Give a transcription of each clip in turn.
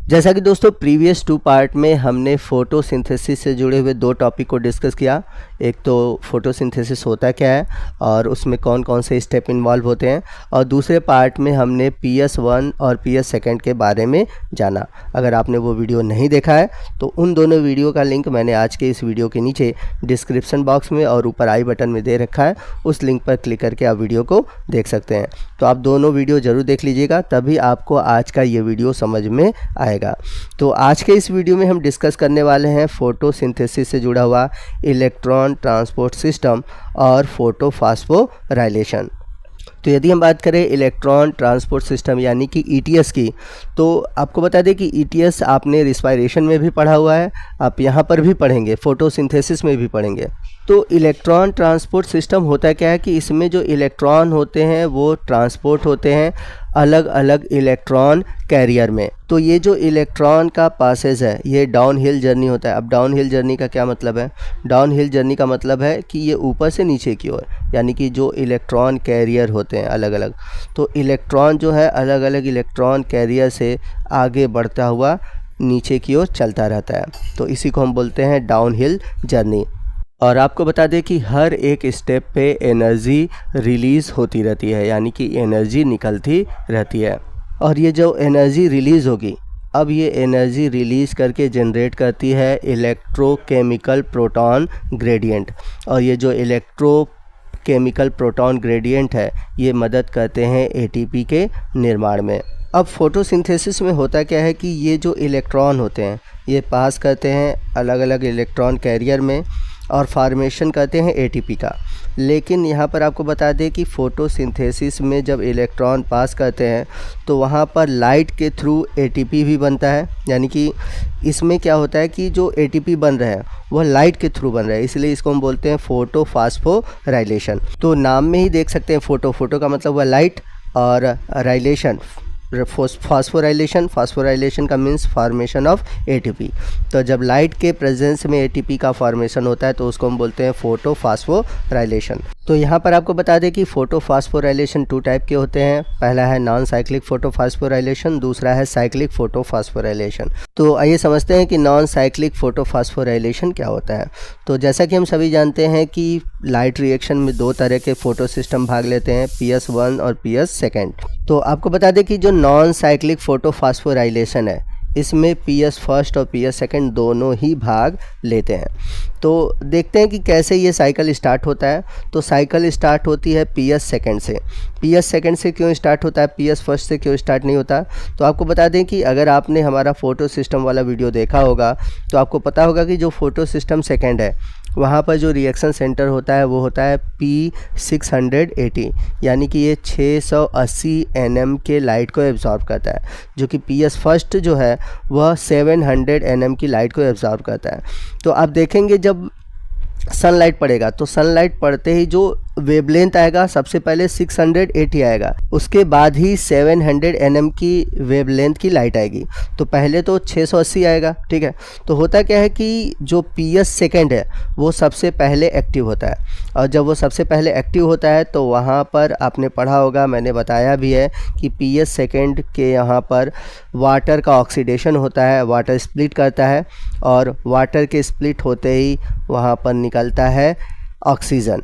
जैसा कि दोस्तों प्रीवियस 2 पार्ट में हमने फ़ोटोसिंथेसिस से जुड़े हुए 2 टॉपिक को डिस्कस किया। एक तो फ़ोटोसिंथेसिस होता क्या है और उसमें कौन कौन से स्टेप इन्वॉल्व होते हैं, और दूसरे पार्ट में हमने PS1 और PS2 के बारे में जाना। अगर आपने वो वीडियो नहीं देखा है तो उन दोनों वीडियो का लिंक मैंने आज के इस वीडियो के नीचे डिस्क्रिप्शन बॉक्स में और ऊपर आई बटन में दे रखा है। उस लिंक पर क्लिक करके आप वीडियो को देख सकते हैं। तो आप दोनों वीडियो ज़रूर देख लीजिएगा, तभी आपको आज का ये वीडियो समझ में आएगा। तो आज के इस वीडियो में हम डिस्कस करने वाले हैं फोटोसिंथेसिस से जुड़ा हुआ इलेक्ट्रॉन ट्रांसपोर्ट सिस्टम और फोटोफॉस्फोराइलेशन। तो यदि हम बात करें इलेक्ट्रॉन ट्रांसपोर्ट सिस्टम यानी कि ETS की, तो आपको बता दें कि ETS आपने रिस्पायरेशन में भी पढ़ा हुआ है, आप यहाँ पर भी पढ़ेंगे, फोटोसिंथेसिस में भी पढ़ेंगे। तो इलेक्ट्रॉन ट्रांसपोर्ट सिस्टम होता क्या है कि इसमें जो इलेक्ट्रॉन होते हैं वो ट्रांसपोर्ट होते हैं अलग अलग इलेक्ट्रॉन कैरियर में। तो ये जो इलेक्ट्रॉन का पासेज है ये डाउन हिल जर्नी होता है। अब डाउन हिल जर्नी का क्या मतलब है? डाउन हिल जर्नी का मतलब है कि ये ऊपर से नीचे की ओर, यानी कि जो इलेक्ट्रॉन कैरियर होते हैं अलग अलग, तो इलेक्ट्रॉन जो है अलग अलग इलेक्ट्रॉन कैरियर से आगे बढ़ता हुआ नीचे की ओर चलता रहता है। तो इसी को हम बोलते हैं डाउन हिल जर्नी। और आपको बता दें कि हर एक स्टेप पे एनर्जी रिलीज़ होती रहती है, यानी कि एनर्जी निकलती रहती है। और ये जो एनर्जी रिलीज़ होगी, अब ये एनर्जी रिलीज़ करके जनरेट करती है इलेक्ट्रोकेमिकल प्रोटॉन ग्रेडियंट। और ये जो इलेक्ट्रोकेमिकल प्रोटॉन ग्रेडियंट है ये मदद करते हैं ATP के निर्माण में। अब फोटोसिंथेसिस में होता क्या है कि ये जो इलेक्ट्रॉन होते हैं ये पास करते हैं अलग अलग इलेक्ट्रॉन कैरियर में और फॉर्मेशन करते हैं ATP का। लेकिन यहाँ पर आपको बता दें कि फ़ोटोसिंथेसिस में जब इलेक्ट्रॉन पास करते हैं तो वहाँ पर लाइट के थ्रू ATP भी बनता है, यानी कि इसमें क्या होता है कि जो ATP बन रहा है वह लाइट के थ्रू बन रहा है, इसलिए इसको हम बोलते हैं फोटोफॉस्फोराइलेशन। तो नाम में ही देख सकते हैं फोटो का मतलब हुआ लाइट और राइलेशन फास्फोराइलेशन का मीन्स फॉर्मेशन ऑफ ATP। तो जब लाइट के प्रेजेंस में ATP का फॉर्मेशन होता है तो उसको हम बोलते हैं फोटोफॉस्फोराइलेशन। तो यहाँ पर आपको बता दें कि फोटोफॉस्फोराइलेशन 2 टाइप के होते हैं। पहला है नॉन साइक्लिक फोटोफॉस्फोराइलेशन, दूसरा है साइक्लिक फोटोफॉस्फोराइलेशन। तो आइए समझते हैं कि नॉन साइक्लिक फोटोफॉस्फोराइलेशन क्या होता है। तो जैसा कि हम सभी जानते हैं कि लाइट रिएक्शन में 2 तरह के फोटो सिस्टम भाग लेते हैं, PS1 और PS2। तो आपको बता दें कि जो नॉन साइक्लिक फोटोफॉस्फोराइलेशन है इसमें PS1 और PS2 दोनों ही भाग लेते हैं। तो देखते हैं कि कैसे ये साइकिल स्टार्ट होता है। तो साइकिल स्टार्ट होती है PS2 से। PS2 से क्यों स्टार्ट होता है, PS1 से क्यों स्टार्ट नहीं होता? तो आपको बता दें कि अगर आपने हमारा फ़ोटो सिस्टम वाला वीडियो देखा होगा तो आपको पता होगा कि जो फ़ोटो सिस्टम सेकेंड है वहाँ पर जो रिएक्शन सेंटर होता है वो होता है P680, यानी कि ये 680 nm के लाइट को एब्जॉर्ब करता है, जो कि PS1 जो है वह 700 nm की लाइट को एब्जॉर्ब करता है। तो आप देखेंगे जब सनलाइट पड़ेगा तो सनलाइट पड़ते ही जो वेवलेंथ आएगा सबसे पहले 680 आएगा, उसके बाद ही 700 nm की वेवलेंथ की लाइट आएगी। तो पहले तो 680 आएगा, ठीक है। तो होता क्या है कि जो PS2 है वो सबसे पहले एक्टिव होता है, और जब वो सबसे पहले एक्टिव होता है तो वहाँ पर आपने पढ़ा होगा, मैंने बताया भी है कि PS2 के यहाँ पर वाटर का ऑक्सीडेशन होता है, वाटर स्प्लिट करता है, और वाटर के स्प्लिट होते ही वहाँ पर निकलता है ऑक्सीजन।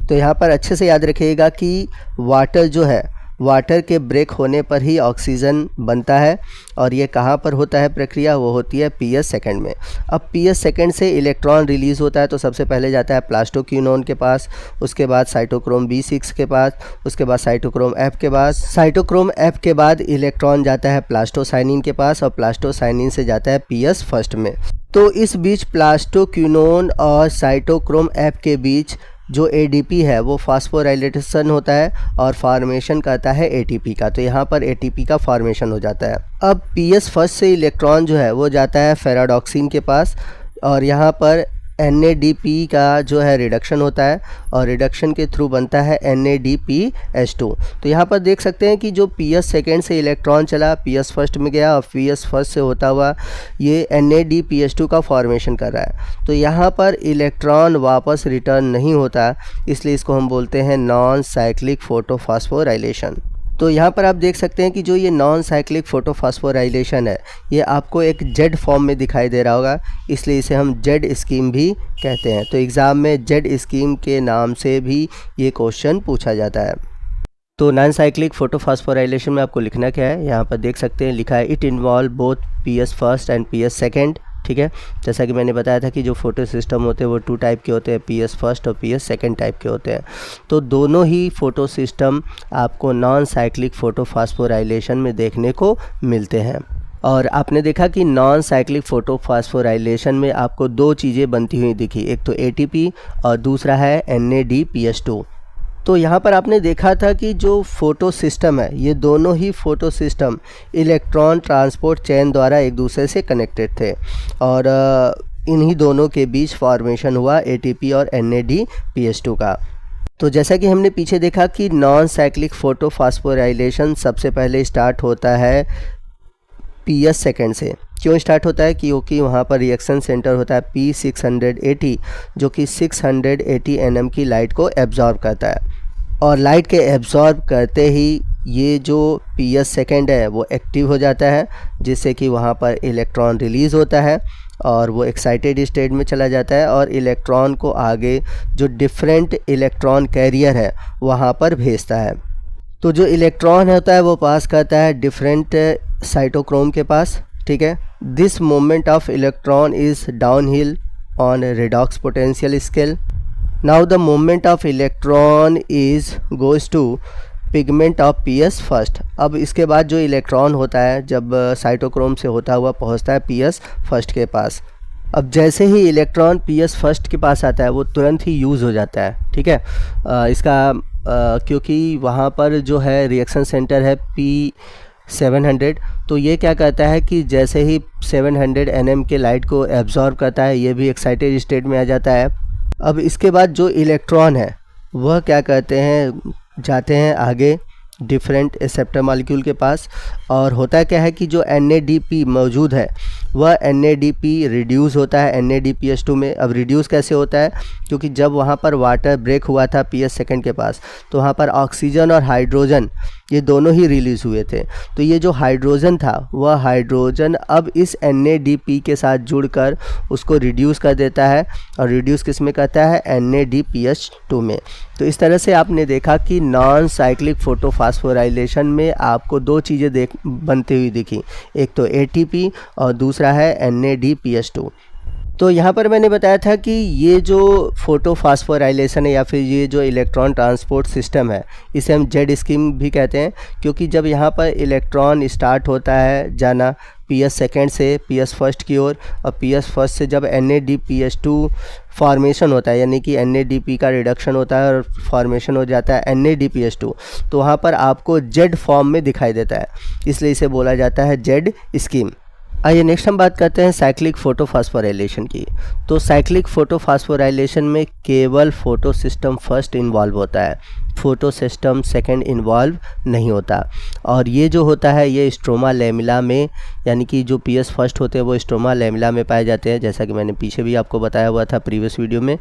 तो यहाँ पर अच्छे से याद रखिएगा कि वाटर जो है, वाटर के ब्रेक होने पर ही ऑक्सीजन बनता है, और ये कहाँ पर होता है प्रक्रिया, वो होती है PS2 में। अब PS2 से इलेक्ट्रॉन रिलीज़ होता है तो सबसे पहले जाता है प्लास्टोक्विनोन के पास, उसके बाद साइटोक्रोम B6 के पास, उसके बाद साइटोक्रोम F के पास, साइटोक्रोम F के बाद इलेक्ट्रॉन जाता है प्लास्टोसाइनिन के पास, और प्लास्टोसाइनिन से जाता है PS1 में। तो इस बीच प्लास्टोक्विनोन और साइटोक्रोम F के बीच जो ADP है वो फास्फोराइलेशन होता है और फॉर्मेशन करता है ATP का। तो यहाँ पर ATP का फॉर्मेशन हो जाता है। अब PS1 से इलेक्ट्रॉन जो है वो जाता है फेराडॉक्सिन के पास, और यहाँ पर NADP का जो है रिडक्शन होता है, और रिडक्शन के थ्रू बनता है NADPH2। तो यहाँ पर देख सकते हैं कि जो PS2 से इलेक्ट्रॉन चला PS1 में गया, और PS1 से होता हुआ ये NADPH2 का फॉर्मेशन कर रहा है। तो यहाँ पर इलेक्ट्रॉन वापस रिटर्न नहीं होता, इसलिए इसको हम बोलते हैं नॉन साइक्लिक फोटोफॉस्फोराइलेशन। तो यहाँ पर आप देख सकते हैं कि जो ये नॉन साइक्लिक फोटोफॉस्फोराइलेशन है ये आपको एक जेड फॉर्म में दिखाई दे रहा होगा, इसलिए इसे हम जेड स्कीम भी कहते हैं। तो एग्ज़ाम में जेड स्कीम के नाम से भी ये क्वेश्चन पूछा जाता है। तो नॉन साइक्लिक फोटोफॉस्फोराइलेशन में आपको लिखना क्या है, यहाँ पर देख सकते हैं लिखा है it involve both PS first and PS second. ठीक है, जैसा कि मैंने बताया था कि जो फोटो सिस्टम होते हैं वो 2 टाइप के होते हैं, पीएस फर्स्ट और पीएस सेकेंड टाइप के होते हैं। तो दोनों ही फोटो सिस्टम आपको नॉन साइक्लिक फोटोफॉस्फोराइलेशन में देखने को मिलते हैं। और आपने देखा कि नॉन साइक्लिक फोटोफॉस्फोराइलेशन में आपको 2 चीज़ें बनती हुई दिखी, एक तो एटीपी और दूसरा है NADPH2। तो यहाँ पर आपने देखा था कि जो फोटो सिस्टम है ये दोनों ही photo system electron transport chain द्वारा एक दूसरे से कनेक्टेड थे और इन्हीं दोनों के बीच फॉर्मेशन हुआ ATP और NADPH2 का। तो जैसा कि हमने पीछे देखा कि नॉन साइक्लिक फोटोफॉस्फोराइलेशन सबसे पहले स्टार्ट होता है पीएस सेकेंड से। क्यों स्टार्ट होता है? क्योंकि वहाँ पर रिएक्शन सेंटर होता है P680 जो कि 680 nm की लाइट को एब्जॉर्ब करता है और लाइट के एब्जॉर्ब करते ही ये जो पीएस सेकेंड है वो एक्टिव हो जाता है, जिससे कि वहाँ पर इलेक्ट्रॉन रिलीज़ होता है और वो एक्साइटेड स्टेट में चला जाता है और इलेक्ट्रॉन को आगे जो डिफरेंट इलेक्ट्रॉन कैरियर है वहाँ पर भेजता है। तो जो इलेक्ट्रॉन होता है वो पास करता है डिफरेंट साइटोक्रोम के पास। ठीक है, this movement of electron is downhill on redox potential scale. Now the movement of electron is goes to pigment of PS first. अब इसके बाद जो इलेक्ट्रॉन होता है जब साइटोक्रोम से होता हुआ पहुंचता है पीएस फर्स्ट के पास। अब जैसे ही इलेक्ट्रॉन पीएस फर्स्ट के पास आता है वो तुरंत ही यूज़ हो जाता है। ठीक है, क्योंकि वहाँ पर जो है रिएक्शन सेंटर है P700, तो ये क्या करता है कि जैसे ही 700 nm के लाइट को एब्जॉर्ब करता है ये भी एक्साइटेड स्टेट में आ जाता है। अब इसके बाद जो इलेक्ट्रॉन है वह क्या करते हैं, जाते हैं आगे डिफरेंट एक्सेप्टर मॉलिक्यूल के पास और होता क्या है कि जो NADP मौजूद है वह NADP रिड्यूस होता है NADPH2 में। अब रिड्यूस कैसे होता है? क्योंकि जब वहाँ पर वाटर ब्रेक हुआ था पीएस सेकेंड के पास तो वहाँ पर ऑक्सीजन और हाइड्रोजन ये दोनों ही रिलीज़ हुए थे। तो ये जो हाइड्रोजन था वह हाइड्रोजन अब इस NADP के साथ जुड़कर उसको रिड्यूस कर देता है और रिड्यूस किस में करता है? NADPH2 में। तो इस तरह से आपने देखा कि नॉन साइक्लिक फोटोफॉस्फोराइलेशन में आपको 2 चीज़ें बनती हुई दिखी, एक तो ATP और दूसरा है NADPH2। तो यहाँ पर मैंने बताया था कि ये जो फोटोफॉस्फोराइलेशन है या फिर ये जो इलेक्ट्रॉन ट्रांसपोर्ट सिस्टम है इसे हम जेड स्कीम भी कहते हैं, क्योंकि जब यहाँ पर इलेक्ट्रॉन स्टार्ट होता है जाना पीएस सेकेंड से पीएस फर्स्ट की ओर और पीएस फर्स्ट से जब NADPH2 फॉर्मेशन होता है यानी कि NADP का रिडक्शन होता है और फॉर्मेशन हो जाता है NADPH2, तो वहाँ पर आपको जेड फॉर्म में दिखाई देता है, इसलिए इसे बोला जाता है जेड स्कीम। आइए नेक्स्ट हम बात करते हैं साइक्लिक फोटोफॉस्फोराइलेशन की। तो साइक्लिक फोटोफॉस्फोराइलेशन में केवल फोटो सिस्टम फर्स्ट इन्वॉल्व होता है, फोटो सिस्टम सेकेंड इन्वॉल्व नहीं होता। और ये जो होता है ये स्ट्रोमा लैमेला में, यानी कि जो पीएस फर्स्ट होते हैं वो स्ट्रोमा लैमेला में पाए जाते हैं, जैसा कि मैंने पीछे भी आपको बताया हुआ था प्रीवियस वीडियो में।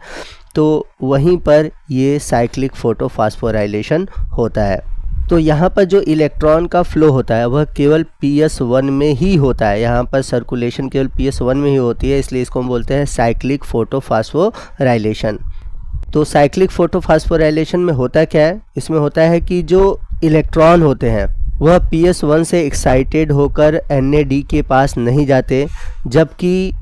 तो वहीं पर ये साइक्लिक फोटोफॉस्फोराइलेशन होता है। तो यहाँ पर जो इलेक्ट्रॉन का फ्लो होता है वह केवल PS1 में ही होता है, यहाँ पर सर्कुलेशन केवल PS1 में ही होती है, इसलिए इसको हम बोलते हैं साइक्लिक फोटोफॉस्फोराइलेशन। तो साइक्लिक फोटोफॉस्फोराइलेशन में होता क्या है? इसमें होता है कि जो इलेक्ट्रॉन होते हैं वह PS1 से एक्साइटेड होकर NAD के पास नहीं जाते, जबकि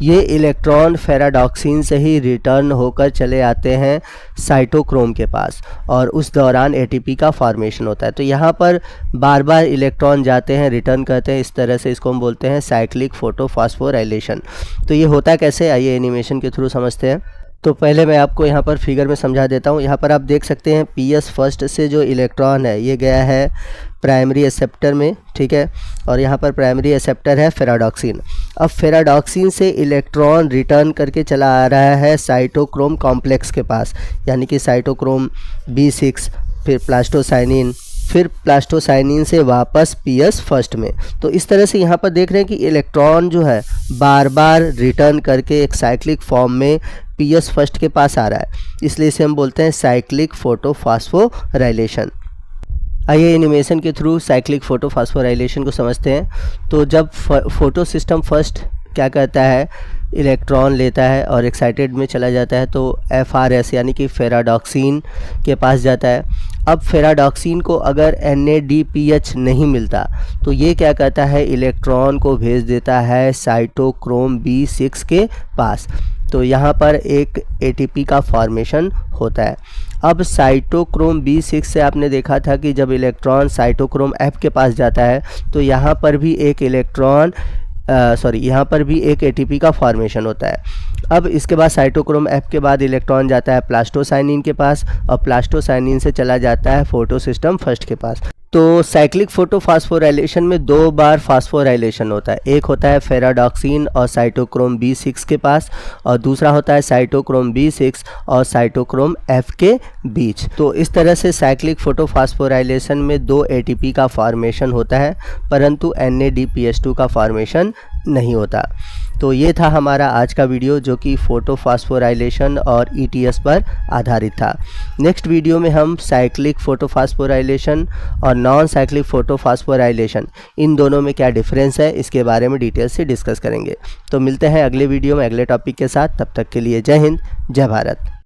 ये इलेक्ट्रॉन फेराडॉक्सिन से ही रिटर्न होकर चले आते हैं साइटोक्रोम के पास और उस दौरान ATP का फॉर्मेशन होता है। तो यहाँ पर बार बार इलेक्ट्रॉन जाते हैं, रिटर्न करते हैं, इस तरह से इसको हम बोलते हैं साइक्लिक फोटोफॉस्फोराइलेशन। तो ये होता कैसे, आइए एनिमेशन के थ्रू समझते हैं। तो पहले मैं आपको यहाँ पर फिगर में समझा देता हूँ। यहाँ पर आप देख सकते हैं पीएस फर्स्ट से जो इलेक्ट्रॉन है ये गया है प्राइमरी एक्सेप्टर में, ठीक है, और यहाँ पर प्राइमरी एक्सेप्टर है फेराडॉक्सिन। अब फेराडॉक्सिन से इलेक्ट्रॉन रिटर्न करके चला आ रहा है साइटोक्रोम कॉम्प्लेक्स के पास, यानी कि साइटोक्रोम B6, फिर प्लास्टोसाइनिन, फिर प्लास्टोसाइनिन से वापस पीएस फर्स्ट में। तो इस तरह से यहाँ पर देख रहे हैं कि इलेक्ट्रॉन जो है बार बार रिटर्न करके एक साइक्लिक फॉर्म में पीएस फर्स्ट के पास आ रहा है, इसलिए इसे हम बोलते हैं साइक्लिक फोटोफॉस्फोराइलेशन। आइए एनिमेशन के थ्रू साइक्लिक फोटोफॉस्फोराइलेशन को समझते हैं। तो जब फोटो सिस्टम फर्स्ट क्या कहता है, इलेक्ट्रॉन लेता है और एक्साइटेड में चला जाता है तो FRS यानी कि फेराडॉक्सिन के पास जाता है। अब फेराडॉक्सिन को अगर NADPH नहीं मिलता तो ये क्या कहता है, इलेक्ट्रॉन को भेज देता है साइटोक्रोम B6 के पास। तो यहाँ पर एक ATP का फॉर्मेशन होता है। अब साइटोक्रोम B6 से आपने देखा था कि जब इलेक्ट्रॉन साइटोक्रोम F के पास जाता है तो यहाँ पर भी एक यहाँ पर भी एक ATP का फॉर्मेशन होता है। अब इसके बाद साइटोक्रोम F के बाद इलेक्ट्रॉन जाता है प्लास्टोसाइनिन के पास और प्लास्टोसाइनिन से चला जाता है फोटोसिस्टम फर्स्ट के पास। तो साइक्लिक फोटोफॉस्फोराइलेशन में 2 बार फास्फोराइलेशन होता है। एक होता है फेराडॉक्सिन और साइटोक्रोम B6 के पास और दूसरा होता है साइटोक्रोम B6 और साइटोक्रोम F के बीच। तो इस तरह से साइक्लिक फोटोफॉस्फोराइलेशन में 2 ATP का फॉर्मेशन होता है परंतु NADPH2 का फॉर्मेशन नहीं होता। तो ये था हमारा आज का वीडियो जो कि फोटोफॉस्फोराइलेशन और ETS पर आधारित था। नेक्स्ट वीडियो में हम साइक्लिक फोटोफॉस्फोराइलेशन और नॉन साइक्लिक फोटोफॉस्फोराइलेशन इन दोनों में क्या डिफरेंस है इसके बारे में डिटेल से डिस्कस करेंगे। तो मिलते हैं अगले वीडियो में अगले टॉपिक के साथ। तब तक के लिए जय हिंद, जय भारत।